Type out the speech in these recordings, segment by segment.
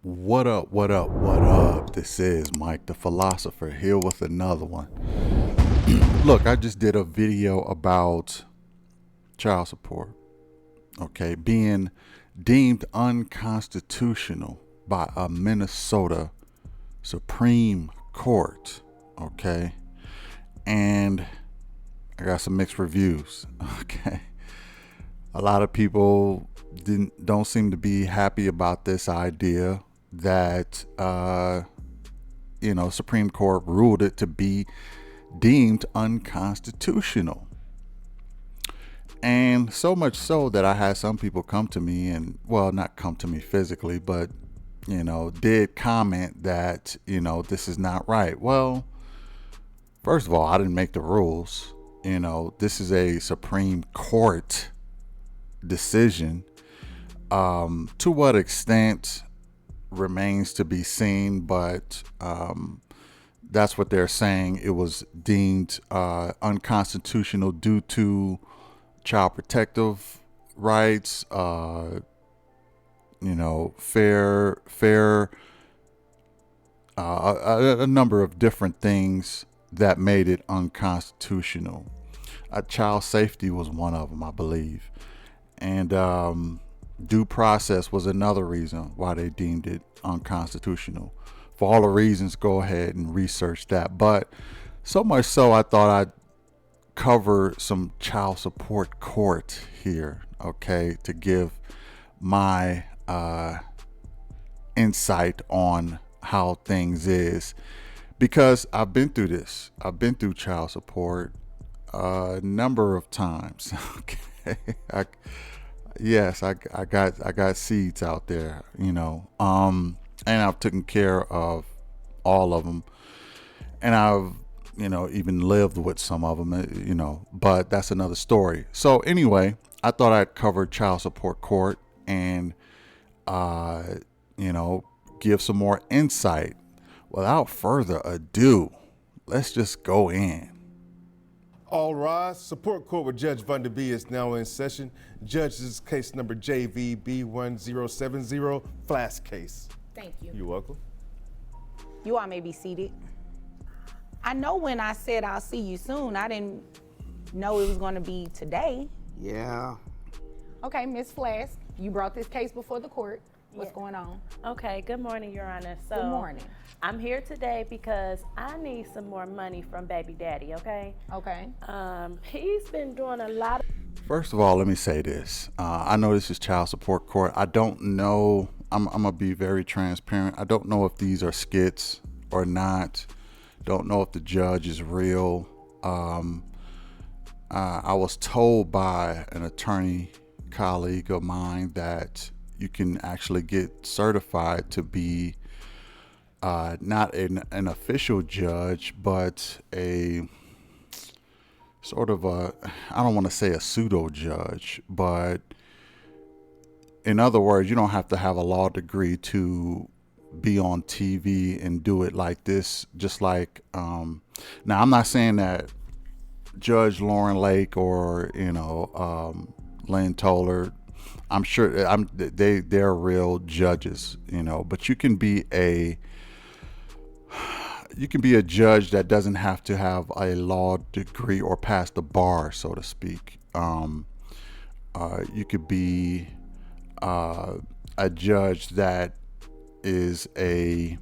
What up, what up, what up? This is Mike the Philosopher here with another one. Look, I just did a video about child support, okay, being deemed unconstitutional by a Minnesota Supreme Court, okay? And I got some mixed reviews, okay? A lot of people don't seem to be happy about this idea that Supreme Court ruled it to be deemed unconstitutional. And so much so that I had some people come to me and, well, not come to me physically, but, did comment that, this is not right. Well, first of all, I didn't make the rules. This is a Supreme Court decision. To what extent remains to be seen, but that's what they're saying. It was deemed unconstitutional due to child protective rights, fair, a number of different things that made it unconstitutional. Child safety was one of them, I believe. And due process was another reason why they deemed it unconstitutional. For all the reasons, go ahead and research that. But so much so, I thought I'd cover some child support court here, okay, to give my insight on how things is. Because I've been through this. I've been through child support a number of times, okay. I got seeds out there, and I've taken care of all of them, and I've even lived with some of them, but that's another story. So anyway, I thought I'd cover child support court and give some more insight. Without further ado, let's just go in. All rise. Support court with Judge Van Der Bee is now in session. Judge, this is case number JVB1070, Flash case. Thank you. You're welcome. You all may be seated. I know when I said I'll see you soon, I didn't know it was going to be today. Yeah. Okay, Miss Flask, you brought this case before the court. What's Yes. going on? Okay, good morning, Your Honor. Good morning. I'm here today because I need some more money from baby daddy, okay? Okay. He's been doing a lot of... First of all, let me say this. I know this is child support court. I don't know. I'm going to be very transparent. I don't know if these are skits or not. Don't know if the judge is real. I was told by an attorney colleague of mine that you can actually get certified to be not an official judge, but a sort of I don't want to say a pseudo judge, but in other words, you don't have to have a law degree to be on TV and do it like this. Just like, now I'm not saying that Judge Lauren Lake or, Lynn Toller, I'm sure they're real judges, but you can be a judge that doesn't have to have a law degree or pass the bar, so to speak. You could be a judge that is the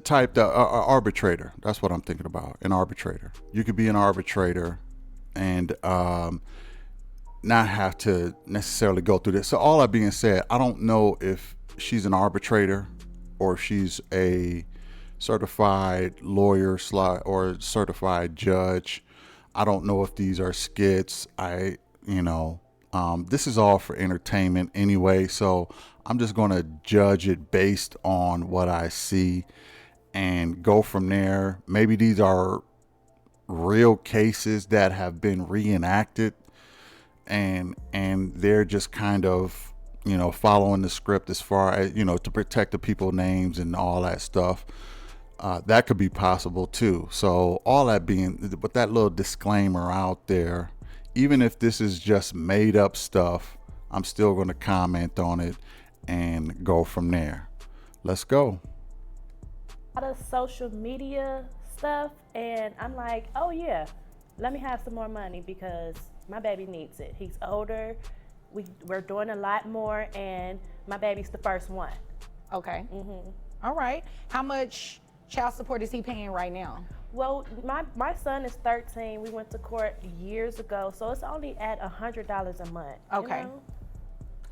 type that arbitrator. That's what I'm thinking about. An arbitrator. You could be an arbitrator and not have to necessarily go through this. So all that being said, I don't know if she's an arbitrator or if she's a certified lawyer or certified judge. I don't know if these are skits. This is all for entertainment anyway, so I'm just going to judge it based on what I see and go from there. Maybe these are real cases that have been reenacted and they're just kind of following the script as far as to protect the people's names and all that stuff. That could be possible too. So all that being, with that little disclaimer out there, even if this is just made up stuff, I'm still going to comment on it and go from there. Let's go. A lot of social media stuff, and I'm like, oh yeah, let me have some more money because my baby needs it. He's older, we're doing a lot more, and my baby's the first one. Okay. All right. How much child support is he paying right now? Well, my son is 13. We went to court years ago, so it's only at $100 a month. Okay. You know?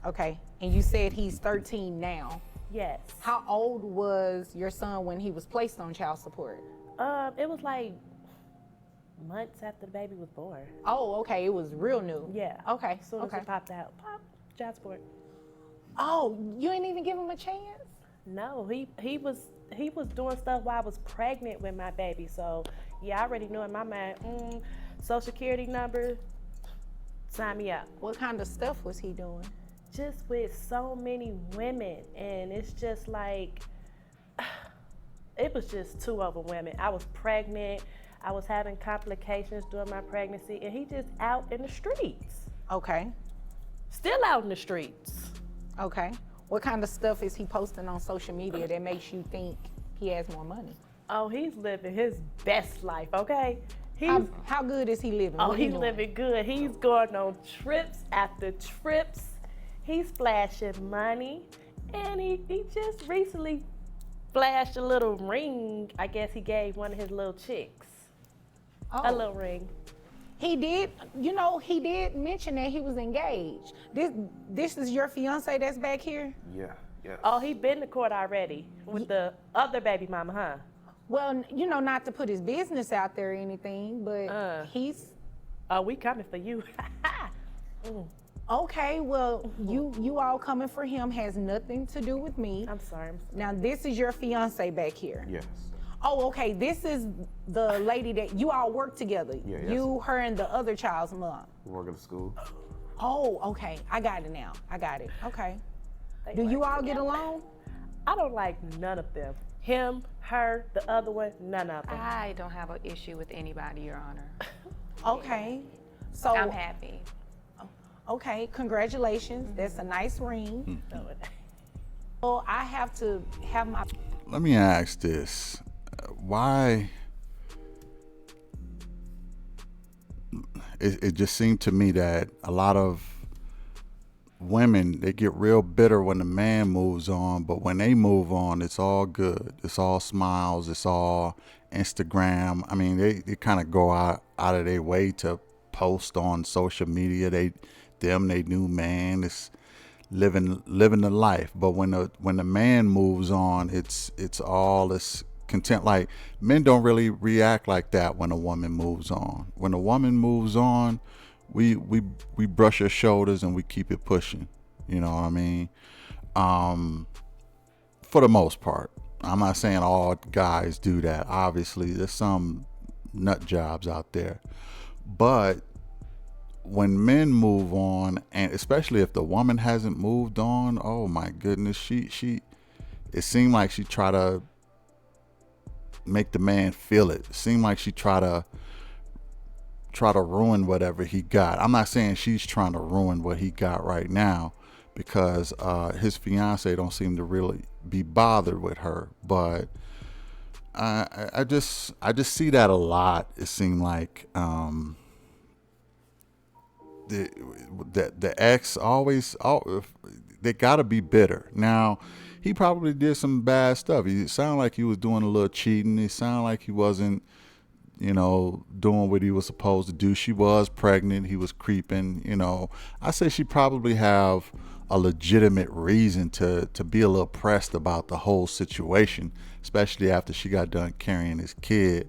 Okay. And you said he's 13 now. Yes. How old was your son when he was placed on child support? It was like months after the baby was born. Oh, okay. It was real new. Yeah. Okay. As soon as Okay. it popped out, child support. Oh, you ain't even give him a chance? No, he was doing stuff while I was pregnant with my baby. So yeah, I already knew in my mind, social security number, sign me up. What kind of stuff was he doing? Just with so many women, and it's just like, it was just too overwhelming. I was pregnant, I was having complications during my pregnancy, and he just out in the streets. Okay. Still out in the streets. Okay. What kind of stuff is he posting on social media that makes you think he has more money? Oh, he's living his best life, okay? How good is he living? Oh, What he he's doing? living good. He's going on trips after trips. He's flashing money. And he just recently flashed a little ring. I guess he gave one of his little chicks a Oh. little ring. He did, he did mention that he was engaged. This is your fiance that's back here? Yeah, yeah. Oh, he been to court already with the other baby mama, huh? Well, not to put his business out there or anything, but he's Oh, we coming for you. okay. Well, you all coming for him has nothing to do with me. I'm sorry. Now, this is your fiance back here. Yes. Oh, okay. This is the lady that you all work together. Yeah, yes. You, her, and the other child's mom. We work at the school. Oh, okay. I got it now. I got it. Okay. Do you all get along? I don't like none of them. Him, her, the other one, none of them. I don't have an issue with anybody, Your Honor. Okay. So I'm happy. okay, congratulations. That's a nice ring. Well, I have to have my Let me ask this. Why it just seemed to me that a lot of women, they get real bitter when the man moves on, but when they move on, it's all good. It's all smiles. It's all Instagram. I mean, they kind of go out of their way to post on social media. They new man is living the life. But when the man moves on, it's all this content. Like, men don't really react like that when a woman moves on. When a woman moves on, we brush our shoulders and we keep it pushing. You know what I mean? For the most part. I'm not saying all guys do that. Obviously, there's some nut jobs out there. But when men move on, and especially if the woman hasn't moved on, oh my goodness, she it seemed like she tried to make the man feel it. It seemed like she try to ruin whatever he got. I'm not saying she's trying to ruin what he got right now, because his fiance don't seem to really be bothered with her. But I just see that a lot. It seemed like the ex always, they gotta be bitter. Now, he probably did some bad stuff. He sounded like he was doing a little cheating. He sounded like he wasn't, doing what he was supposed to do. She was pregnant. He was creeping. I say she probably have a legitimate reason to be a little pressed about the whole situation, especially after she got done carrying his kid.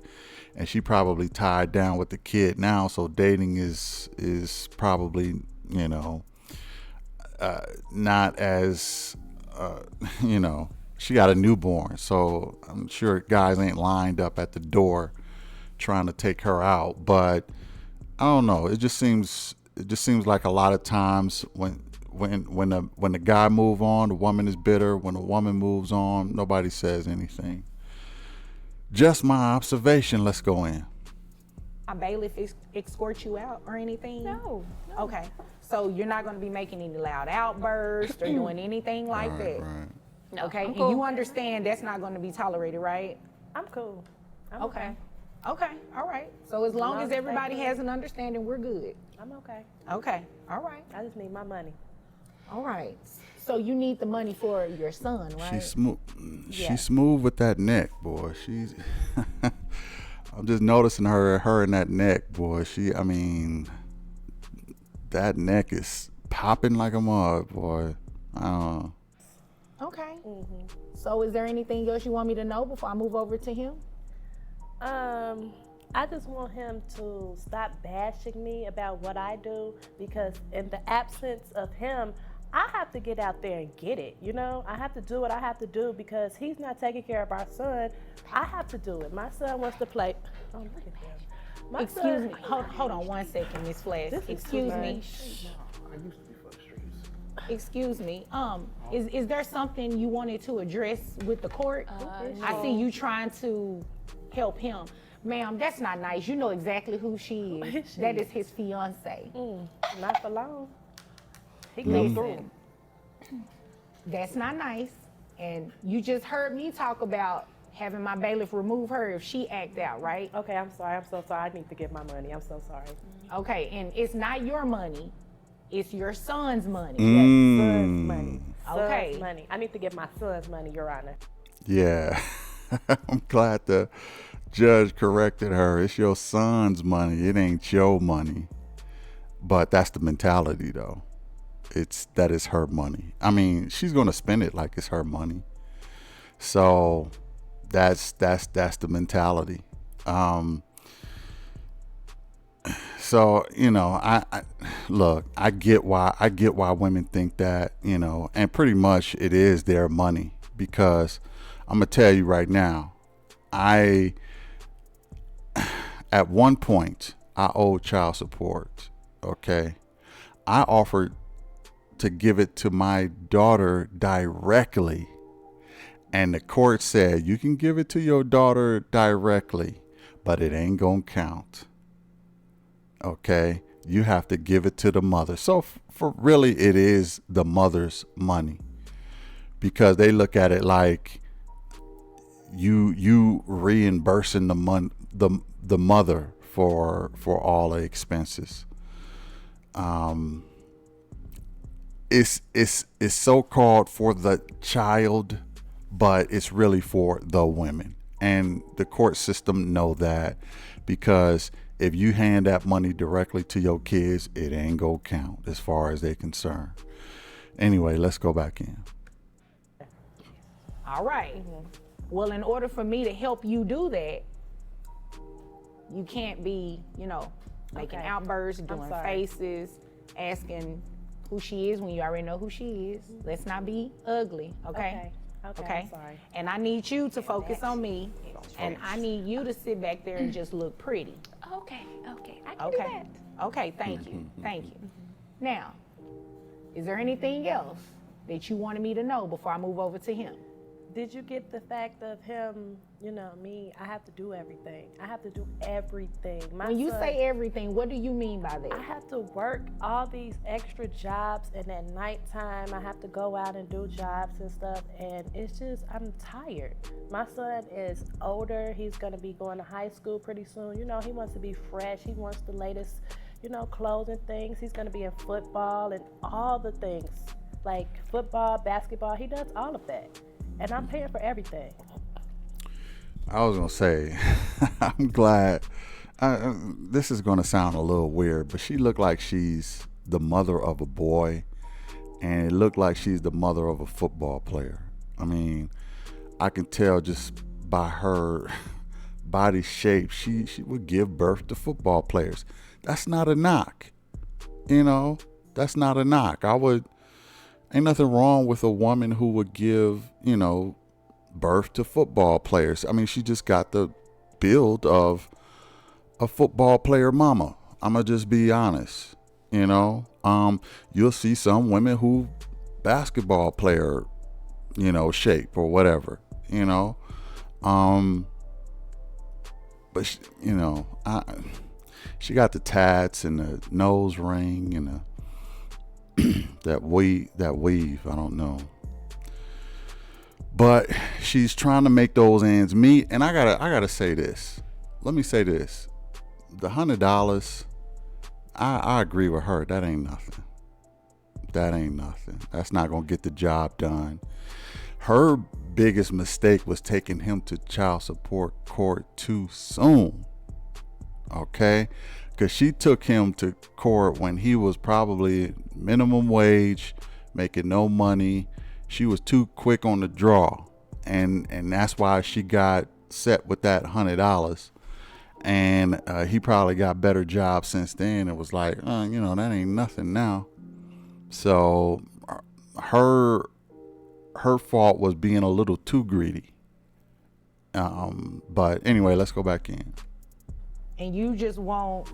And she probably tied down with the kid now, so dating is probably, not as, she got a newborn, so I'm sure guys ain't lined up at the door trying to take her out. But I don't know. It just seems like a lot of times when the guy move on, the woman is bitter. When the woman moves on, nobody says anything. Just my observation. Let's go in. bailiff escort you out or anything? No. Okay. So you're not gonna be making any loud outbursts or doing anything like that. Right. No, Okay, I'm and cool. you understand that's not gonna be tolerated, right? I'm cool. I'm Okay. Okay, all right. So as long as everybody has an understanding, we're good. I'm okay. Okay, all right, I just need my money. all right. So you need the money for your son, right? She's smooth. Yeah. She's smooth with that neck, boy. She's. I'm just noticing her and that neck, boy. I mean, that neck is popping like a mug, boy. I don't know. Okay. So is there anything else you want me to know before I move over to him? I just want him to stop bashing me about what I do, because in the absence of him, I have to get out there and get it. You know, I have to do what I have to do because he's not taking care of our son. I have to do it. My son wants to play. Oh, look at him. My Excuse son, me. Hold on one second, Miss Flash. This is Excuse too me. much. Excuse me. Is there something you wanted to address with the court? I see you trying to help him. Ma'am, that's not nice. You know exactly who she is. That is his fiance. Not for long. He came through. That's not nice. And you just heard me talk about having my bailiff remove her if she act out, right? Okay, I'm sorry. I'm so sorry. I need to get my money. I'm so sorry. Okay, and it's not your money. It's your son's money. Son's money. Okay. Son's money. I need to get my son's money, Your Honor. Yeah. I'm glad the judge corrected her. It's your son's money. It ain't your money. But that's the mentality, though. That is her money. I mean, she's gonna spend it like it's her money. So that's the mentality. So, you know, I look, I get why women think that, you know, and pretty much it is their money, because I'm gonna tell you right now, at one point I owed child support. Okay. I offered to give it to my daughter directly, and the court said, you can give it to your daughter directly, but it ain't gonna count. Okay, you have to give it to the mother. So for really, it is the mother's money, because they look at it like you reimbursing the mother for all the expenses. It's so called for the child, but it's really for the women, and the court system know that, because if you hand that money directly to your kids, it ain't gonna count as far as they're concerned. Anyway, let's go back in. All right. Well, in order for me to help you do that, you can't be, you know, making Okay. outbursts, doing sorry. faces, asking who she is when you already know who she is. Let's not be ugly, okay? Okay, I'm sorry. And I need you to focus on me, and I need you to sit back there and just look pretty. Okay, I can do Okay. that. Okay, thank you. Thank you. Now, is there anything else that you wanted me to know before I move over to him? Did you get the fact of him, you know, me, I have to do everything. I have to do everything. When you say everything, what do you mean by I that? have to work all these extra jobs, and at nighttime I have to go out and do jobs and stuff, and it's just, I'm tired. My son is older. He's gonna be going to high school pretty soon. You know, he wants to be fresh. He wants the latest, you know, clothes and things. He's gonna be in football and all the things, like football, basketball. He does all of that, and I'm paying for everything. I was gonna say, I'm glad. This is gonna sound a little weird, but she looked like she's the mother of a boy, and it looked like she's the mother of a football player. I mean, I can tell just by her body shape, she would give birth to football players. That's not a knock, you know. That's not a knock. Ain't nothing wrong with a woman who would give, you know, birth to football players. I mean, she just got the build of a football player mama. I'ma just be honest, you know. You'll see some women who basketball player, you know, shape or whatever, you know. But she, you know, she got the tats and the nose ring and that weave. I don't know. But she's trying to make those ends meet. And I gotta say this. Let me say this. The $100, I agree with her. That ain't nothing. That ain't nothing. That's not gonna get the job done. Her biggest mistake was taking him to child support court too soon. Okay? Because she took him to court when he was probably minimum wage, making no money. She was too quick on the draw. And that's why she got set with that $100. And he probably got better jobs since then. It was like, that ain't nothing now. So her fault was being a little too greedy. But anyway, let's go back in. And you just want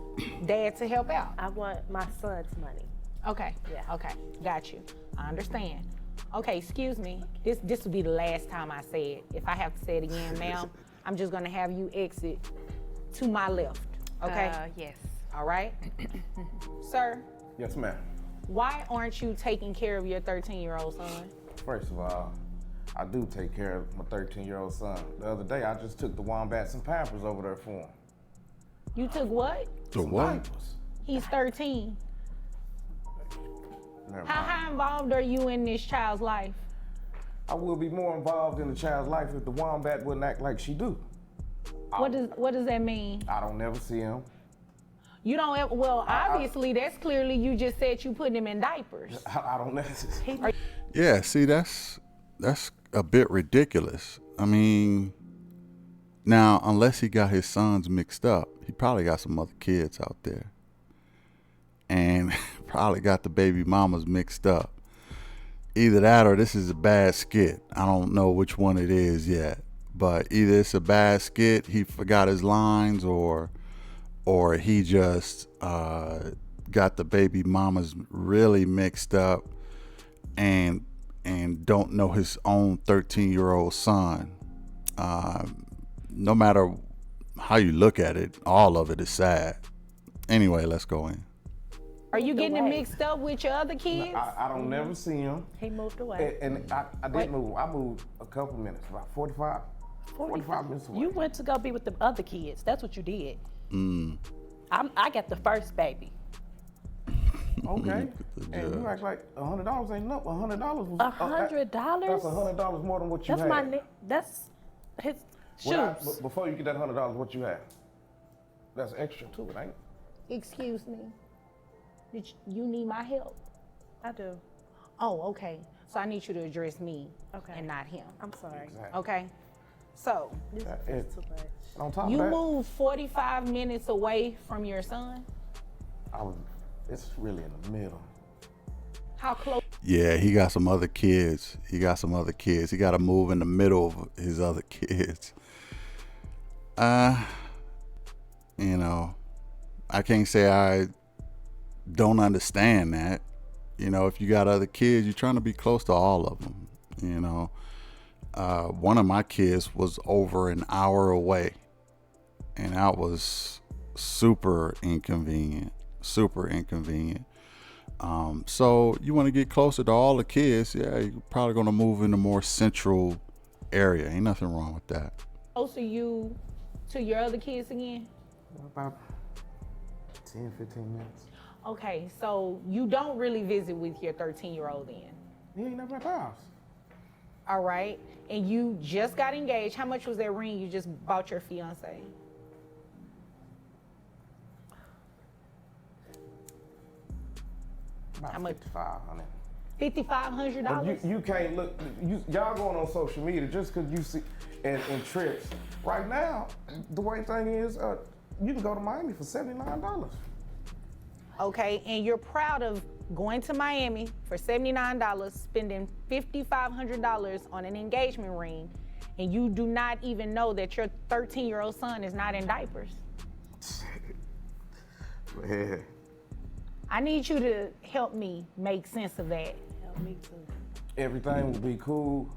dad to help out. I want my son's money. Okay. Yeah. Okay. Got you. I understand. Okay, excuse me. This will be the last time I say it. If I have to say it again, ma'am, I'm just gonna have you exit to my left. Okay? Yes. All right? Sir, Yes, ma'am. why aren't you taking care of your 13-year-old son? First of all, I do take care of my 13-year-old son. The other day, I just took the wombats and Pampers over there for him. You took what? The what? Diapers. He's 13. Never How mind. high involved are you in this child's life? I will be more involved in the child's life if the wombat wouldn't act like she do. What does that mean? I don't never see him. You don't ever, well, obviously that's clearly you just said you putting him in diapers. I don't never. Yeah, see, that's a bit ridiculous. I mean, now, unless he got his sons mixed up, he probably got some other kids out there. And probably got the baby mamas mixed up. Either that or this is a bad skit. I don't know which one it is yet. But either it's a bad skit, he forgot his lines, or he just got the baby mamas really mixed up and don't know his own 13-year-old son. No matter how you look at it, all of it is sad. Anyway, let's go in. Are you getting him away. mixed up with your other kids? I don't never see him. He moved away. And I did move. I moved a couple minutes, about 45 minutes away. You went to go be with the other kids. That's what you did. I got the first baby. Okay. And you act like $100 ain't enough. $100 was $100? That's $100 more than what you had. That's his shoes. Before you get that $100, what you have? That's extra too, it ain't? Excuse me. Did you need my help? I do. Oh, okay. So I need you to address me Okay. and not him. I'm sorry. Exactly. Okay? So, It's too much. On top you of that, moved 45 minutes away from your son? it's really in the middle. How close? Yeah, he got some other kids. He got to move in the middle of his other kids. I can't say I don't understand that. If you got other kids, you're trying to be close to all of them. One of my kids was over an hour away, and that was super inconvenient. So you want to get closer to all the kids, yeah, you're probably going to move in a more central area. Ain't nothing wrong with that. Close are you to your other kids again? About 10, 15 minutes. Okay, so you don't really visit with your 13-year-old then? He ain't never at the house. All right, and you just got engaged. How much was that ring you just bought your fiance? About How much? $500. $5,500? But you can't look. Y'all going on social media just because you see and trips. Right now, the way thing is, you can go to Miami for $79. Okay, and you're proud of going to Miami for $79, spending $5,500 on an engagement ring, and you do not even know that your 13-year-old son is not in diapers. Man. I need you to help me make sense of that. Help me too. Everything will be cool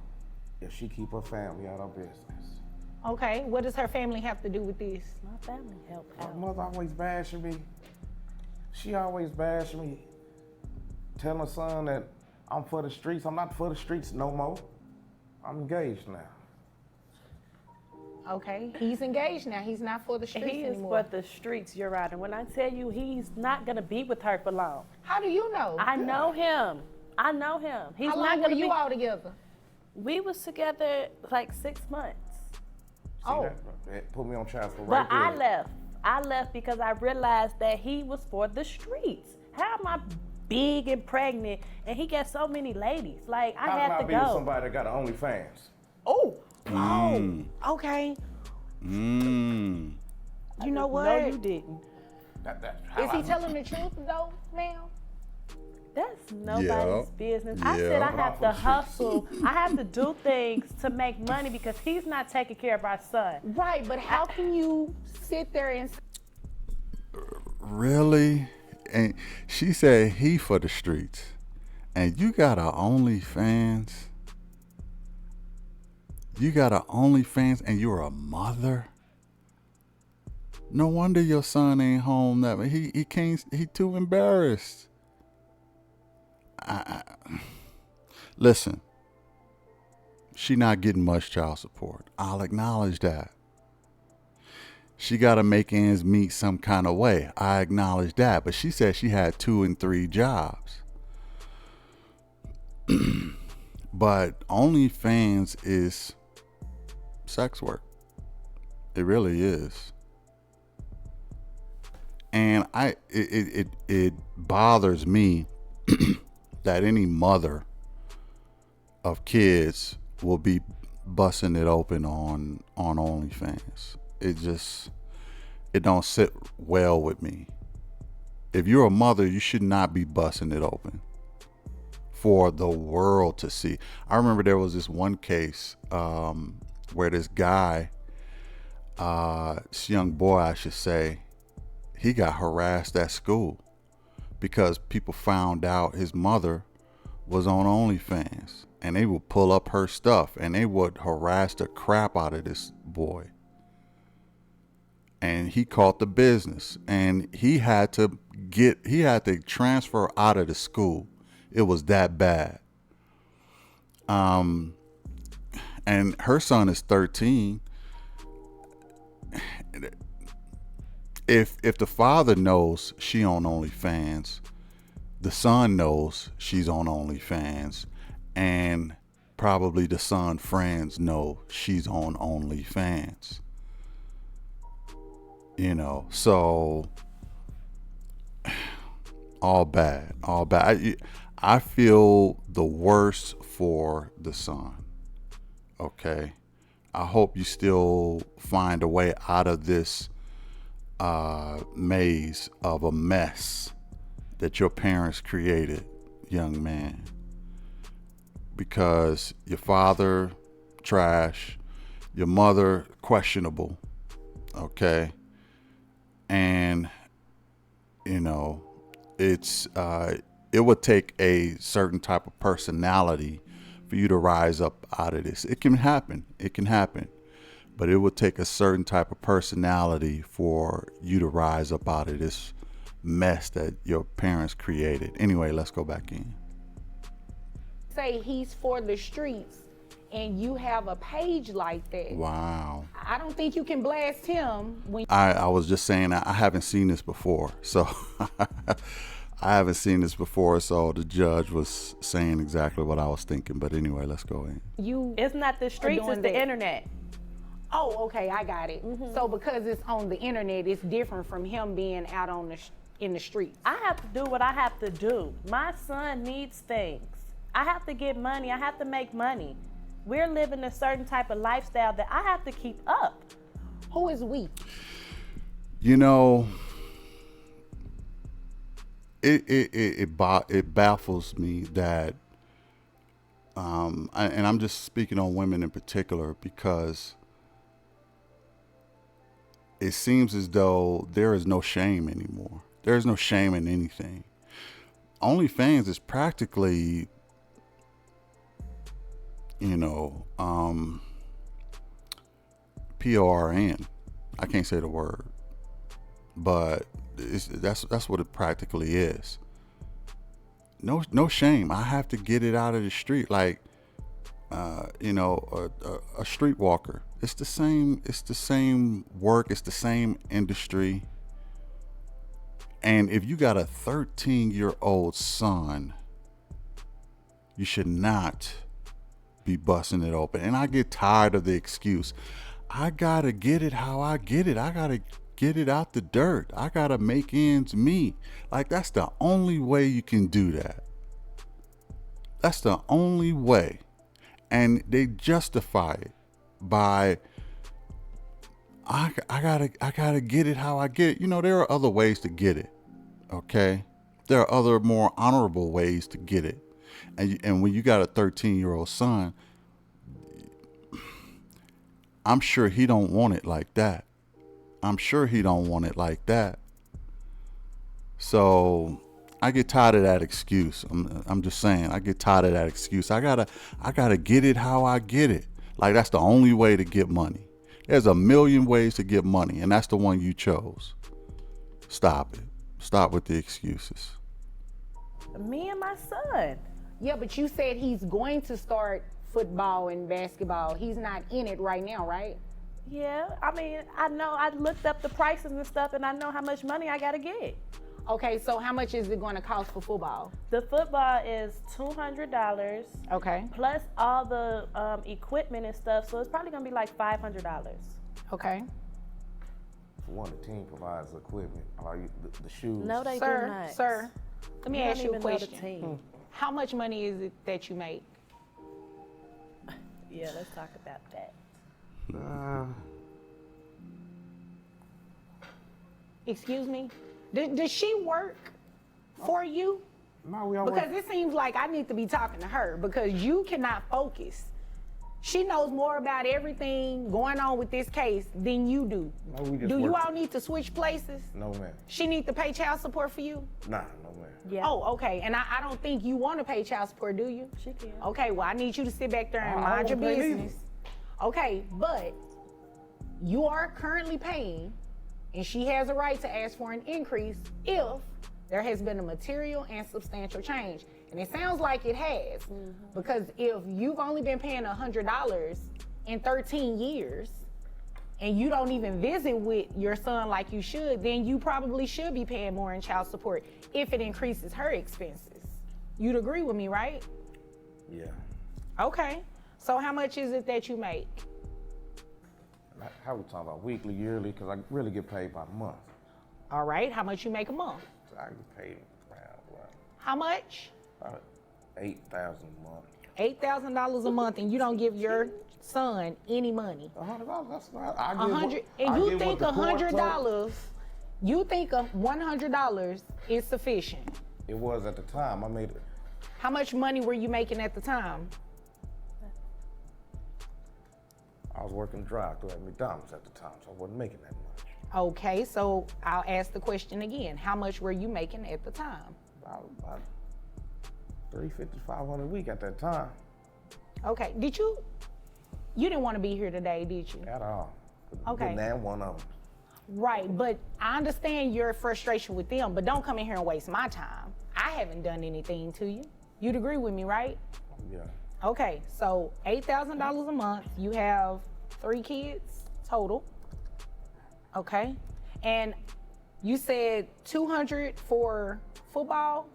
if she keep her family out of business. Okay, what does her family have to do with this? My family help My out. mother always bashing me. She always bashed me. tell her son that I'm for the streets. I'm not for the streets no more. I'm engaged now. Okay, he's engaged now. He's not for the streets He is anymore. for the streets, Your Honor. When I tell you he's not gonna be with her for long. How do you know? I know him. I know him. He's How not long were gonna you be. all together? We was together like 6 months. Oh. That put me on child support But right there. I left. I left because I realized that he was for the streets. How am I big and pregnant and he got so many ladies? Like, I How had can to I be with go. somebody that got an OnlyFans? Oh. Okay. Mm. You know what? No, you didn't. Is he telling the truth though, ma'am? That's nobody's Yeah. business. I said I Yeah. have to hustle. I have to do things to make money because he's not taking care of our son. Right, but how can you sit there and Really? And she said he for the streets. And you got a OnlyFans? You got a OnlyFans and you're a mother? No wonder your son ain't home that he can't, he too embarrassed. Listen, she not getting much child support. I'll acknowledge that. She got to make ends meet some kind of way. I acknowledge that. But she said she had 2 and 3 jobs. But OnlyFans is sex work. It really is. And it bothers me that any mother of kids will be busting it open on OnlyFans. It don't sit well with me. If you're a mother, you should not be busting it open for the world to see. I remember there was this one case where this guy, this young boy, I should say, he got harassed at school because people found out his mother was on OnlyFans, and they would pull up her stuff and they would harass the crap out of this boy. And he caught the business, and he had to transfer out of the school. It was that bad. And her son is 13. If the father knows she on OnlyFans, the son knows she's on OnlyFans, and probably the son friends know she's on OnlyFans. You know, so all bad. I feel the worst for the son. Okay, I hope you still find a way out of this maze of a mess that your parents created, young man. Because your father, trash, your mother, questionable. Okay. And you know, it would take a certain type of personality for you to rise up out of this. It can happen, but it would take a certain type of personality for you to rise up out of this mess that your parents created. Anyway, let's go back in. say he's for the streets and you have a page like that? Wow. I don't think you can blast him when I was just saying I haven't seen this before, so I haven't seen this before, so the judge was saying exactly what I was thinking. But anyway, let's go in. you. It's not the streets, doing it's the that. internet. Oh, okay, I got it. Mm-hmm. So because it's on the internet, it's different from him being out on in the streets. I have to do what I have to do. My son needs things. I have to get money. I have to make money. We're living a certain type of lifestyle that I have to keep up. Who is we? You know, it baffles me that, and I'm just speaking on women in particular, because it seems as though there is no shame anymore. There is no shame in anything. OnlyFans is practically, PORN. I can't say the word, but that's what it practically is. no shame. I have to get it out of the street, like a streetwalker. It's the same. It's the same work. It's the same industry. And if you got a 13-year-old son, you should not be busting it open. And I get tired of the excuse. I gotta get it how I get it. I gotta get it out the dirt. I gotta make ends meet. Like, that's the only way you can do that. That's the only way. And they justify it by, I gotta get it how I get it. There are other ways to get it. Okay, there are other more honorable ways to get it. And when you got a 13-year-old son, I'm sure he don't want it like that. I'm sure he don't want it like that. So I get tired of that excuse. I'm just saying, I get tired of that excuse. I gotta get it how I get it. Like, that's the only way to get money. There's a million ways to get money, and that's the one you chose. Stop it. Stop with the excuses. Me and my son. Yeah, but you said he's going to start football and basketball. He's not in it right now, right? Yeah, I mean, I know. I looked up the prices and stuff, and I know how much money I gotta get. Okay, so how much is it going to cost for football? The football is $200. Okay. Plus all the equipment and stuff, so it's probably gonna be like $500. Okay. For one, the team provides equipment, the shoes. No, they do Sir, not. sir, let me You ask don't you a even know the question. team. How much money is it that you make? Yeah, let's talk about that. Excuse me? Does she work for you? No, we don't Because work. it seems like I need to be talking to her because you cannot focus. She knows more about everything going on with this case than you do. No, we just Do you work. all need to switch places? No, man. She need to pay child support for you? Nah, no, man. Yeah. Oh, okay. And I don't think you want to pay child support, do you? She can. Okay, well, I need you to sit back there and I mind your don't pay neither. business. Okay, but you are currently paying, and she has a right to ask for an increase if there has been a material and substantial change. And it sounds like it has, because if you've only been paying $100 in 13 years, and you don't even visit with your son like you should, then you probably should be paying more in child support if it increases her expenses. You'd agree with me, right? Yeah. Okay. So how much is it that you make? How we talking about weekly, yearly? Because I really get paid by the month. All right. How much you make a month? So I get paid around what? How much? About $8,000 a month. $8,000 a month, and you don't give your son any money. $100. That's not. I $100, and you think $100? You think $100 is sufficient? It was at the time. I made it. How much money were you making at the time? I was working drive-through at McDonald's at the time, so I wasn't making that much. Okay, so I'll ask the question again. How much were you making at the time? About $350, $500 a week at that time. Okay, you didn't want to be here today, did you? At all. Okay. Didn't have one of them. Right, but I understand your frustration with them, but don't come in here and waste my time. I haven't done anything to you. You'd agree with me, right? Yeah. Okay, so $8,000 a month. You have 3 kids total. Okay, and you said $200 for football?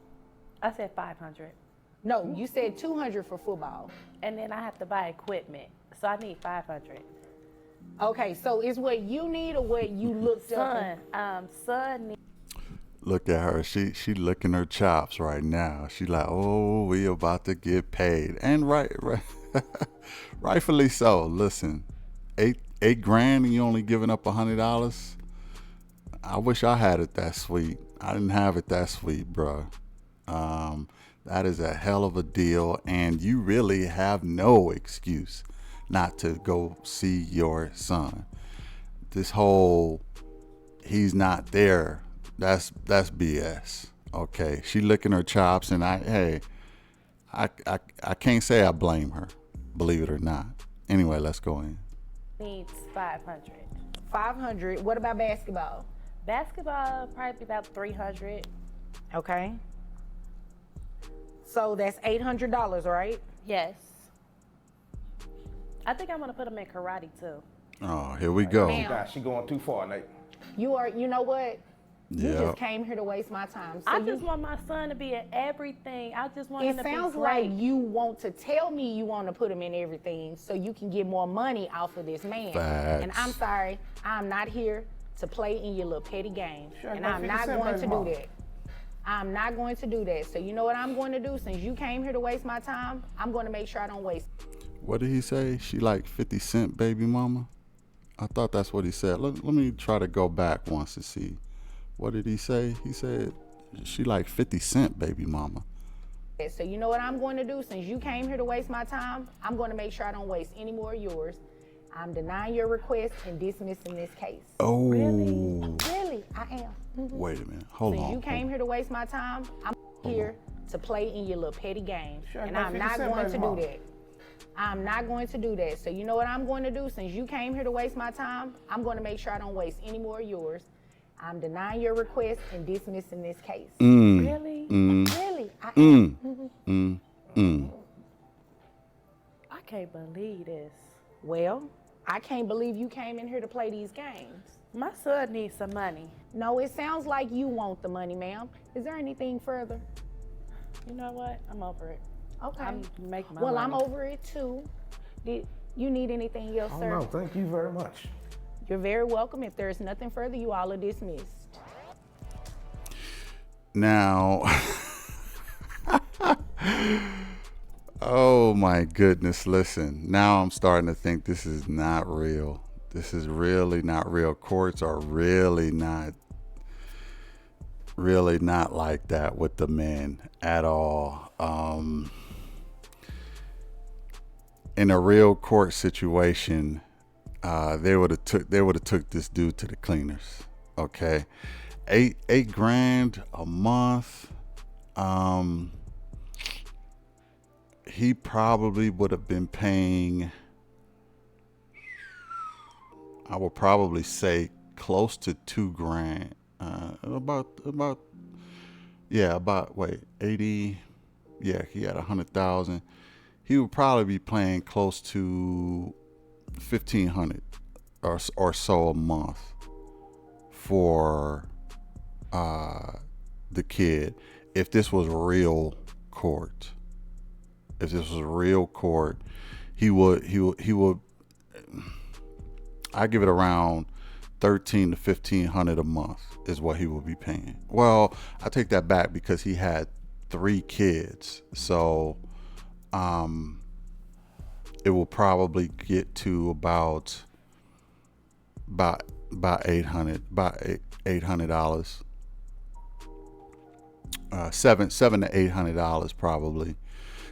I said 500. No, you said $200 for football. And then I have to buy equipment, so I need 500. Okay, so is what you need or what you looked up? Son needs. Look at her. She licking her chops right now. She like, oh, we about to get paid. And right rightfully so. Listen, eight grand and you only giving up $100? I wish I had it that sweet. I didn't have it that sweet, bro. That is a hell of a deal, and you really have no excuse not to go see your son. This whole he's not there, that's BS. Okay, she licking her chops, and I can't say I blame her, believe it or not. Anyway, let's go in. Needs 500. 500. What about basketball? Basketball probably be about 300. Okay. So that's $800, right? Yes. I think I'm gonna put him in karate too. Oh, here we go. Ma'am. Nah, she going too far, Nate. You know what? You Yeah. just came here to waste my time. So I you- just want my son to be in everything. I just want It him to be sounds great. like you want to tell me you want to put him in everything so you can get more money off of this man. And Facts. I'm sorry, I'm not here to play in your little petty game. Sure, And like I'm 50 not Cent going to baseball. do that. I'm not going to do that. So you know what I'm going to do? Since you came here to waste my time, I'm going to make sure I don't waste. What did he say? She like 50 Cent baby mama? I thought that's what he said. Let me try to go back once to see. What did he say? He said she like 50 Cent baby mama. So you know what I'm going to do? Since you came here to waste my time, I'm going to make sure I don't waste any more of yours. I'm denying your request and dismissing this case. Oh. Really, I am. Wait a minute. Hold Since on. you came here to waste my time, I'm here to play in your little petty game. Sure, And like I'm 50 not Cent going to baby do mama. that. I'm not going to do that. So you know what I'm going to do? Since you came here to waste my time, I'm going to make sure I don't waste any more of yours. I'm denying your request and dismissing this case. Really? Really, I am. I can't believe this. Well, I can't believe you came in here to play these games. My son needs some money. No, it sounds like you want the money, ma'am. Is there anything further? You know what? I'm over it. Okay. I'm making my Well, money. I'm over it too. Did you need anything else, Oh sir? no, thank you very much. You're very welcome. If there's nothing further, you all are dismissed. Now, oh my goodness, listen. Now I'm starting to think this is not real. This is really not real. Courts are really not like that with the men at all. In a real court situation, they would have took this dude to the cleaners. Okay. Eight grand a month. He probably would have been paying, I would probably say close to 2 grand. Wait, 80. Yeah, he had 100,000. He would probably be paying close to 1,500 or so a month for the kid. If this was real court, he would. I give it around 1,300 to 1,500 a month is what he would be paying. Well, I take that back because he had 3 kids, so it will probably get to about $800, $800, $700 to $800 probably,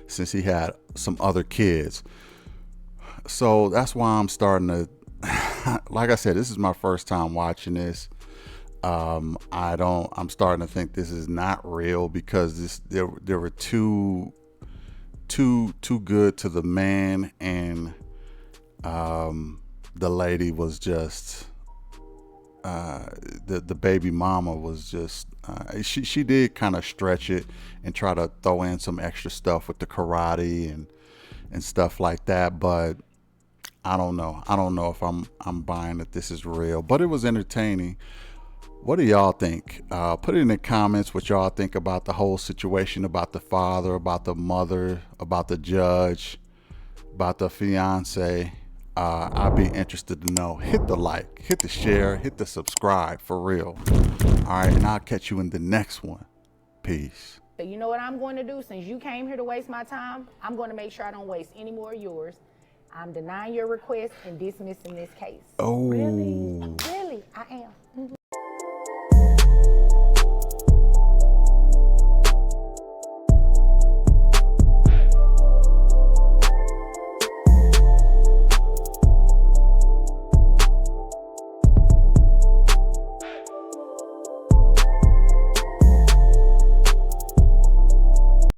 since he had some other kids. So that's why I'm starting to, like I said, this is my first time watching this. I'm starting to think this is not real because there were too good to the man, and the lady was just the baby mama was just she did kind of stretch it and try to throw in some extra stuff with the karate and stuff like that, but I don't know if I'm buying that this is real, but it was entertaining. What do y'all think? Put it in the comments what y'all think about the whole situation, about the father, about the mother, about the judge, about the fiance. I'd be interested to know. Hit the like, hit the share, hit the subscribe for real. All right, and I'll catch you in the next one. Peace. So you know what I'm going to do? Since you came here to waste my time, I'm going to make sure I don't waste any more of yours. I'm denying your request and dismissing this case. Oh. Really?